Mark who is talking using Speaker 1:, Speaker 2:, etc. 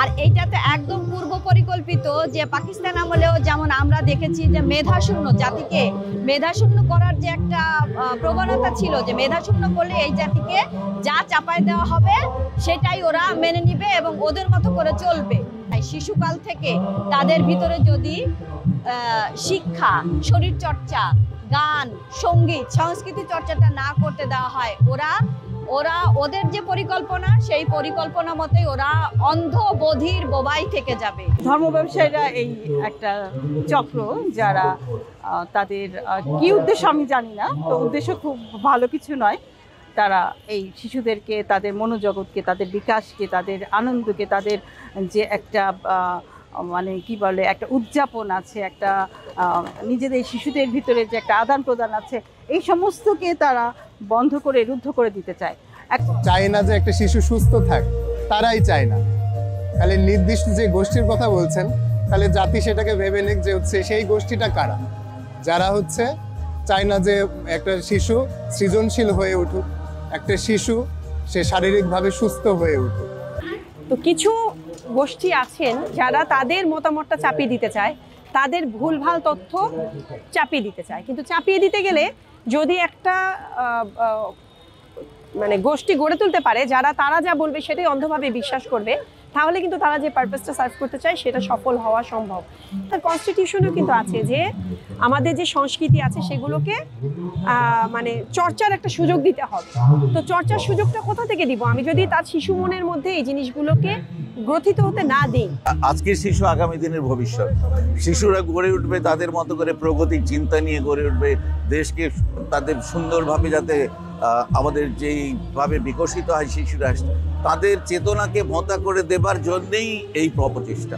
Speaker 1: আর এইটাতে একদম পূর্ব পরিকল্পিত, যে পাকিস্তান আমলেও যেমন আমরা দেখেছি যে মেধাশূন্য জাতিকে মেধাশূন্য করার যে একটা প্রবণতা ছিল, যে মেধাশূন্য করলে এই জাতিকে যা চাপায় দেওয়া হবে সেটাই ওরা মেনে নিবে এবং ওদের মতো করে চলবে। তাই শিশুকাল থেকে তাদের ভিতরে যদি শিক্ষা, শরীরচর্চা, গান, সঙ্গীত, সংস্কৃতি চর্চাটা না করতে দেওয়া হয়, ওদের যে পরিকল্পনা সেই পরিকল্পনা মতোই ওরা অন্ধ বধির বোবাই থেকে যাবে।
Speaker 2: ধর্ম ব্যবসায়ীরা এই একটা চক্র, যারা তাদের কি উদ্দেশ্য আমি জানি না, তো উদ্দেশ্য খুব ভালো কিছু নয়। তারা এই শিশুদেরকে, তাদের মনোজগৎকে, তাদের বিকাশকে, তাদের আনন্দকে, তাদের যে একটা মানে কি বলে একটা উদযাপন আছে, একটা নিজেদের শিশুদের ভিতরে যে একটা আদান প্রদান আছে, এই সমস্তকে তারা বন্ধ করে রুদ্ধ করে দিতে চায়।
Speaker 3: চায় না যে একটা শিশু সুস্থ থাক, তারাই চায় না। তাহলে নির্দিষ্ট যে গোষ্ঠীর কথা বলছেন, তাহলে জাতি সেটাকে ভেবে নিক যে হচ্ছে সেই গোষ্ঠীটা কারা, যারা হচ্ছে চায় না যে একটা শিশু সৃজনশীল হয়ে উঠুক, একটা শিশু সে শারীরিকভাবে সুস্থ হয়ে উঠুক।
Speaker 4: তো কিছু গোষ্ঠী আছেন যারা তাদের মতামতটা চাপিয়ে দিতে চায়, তাদের ভুলভাল তথ্য চাপিয়ে দিতে চায়। কিন্তু চাপিয়ে দিতে গেলে যদি একটা মানে গোষ্ঠী গড়ে তুলতে পারে যারা তারা যা বলবে সেটাই অন্ধভাবে বিশ্বাস করবে, তাহলে কিন্তু তারা যে পারপাসটা সার্ভ করতে চায় সেটা সফল হওয়া সম্ভব। তার কনস্টিটিউশনেও কিন্তু আছে যে আমাদের যে সংস্কৃতি আছে সেগুলোকে মানে চর্চার একটা সুযোগ দিতে হবে। তো চর্চার সুযোগটা কোথা থেকে দিব আমি যদি তার শিশু মনের মধ্যে এই জিনিসগুলোকে গ্রথিত হতে না দিই?
Speaker 5: আজকের শিশু আগামী দিনের ভবিষ্যৎ। শিশুরা গড়ে উঠবে তাদের মতো করে, প্রগতির চিন্তা নিয়ে গড়ে উঠবে, দেশকে তাদের সুন্দরভাবে যাতে আমাদের যেইভাবে বিকশিত হয় শিশুরা, তাদের চেতনাকে ভোঁতা করে দেবার জন্যেই এই প্রচেষ্টা।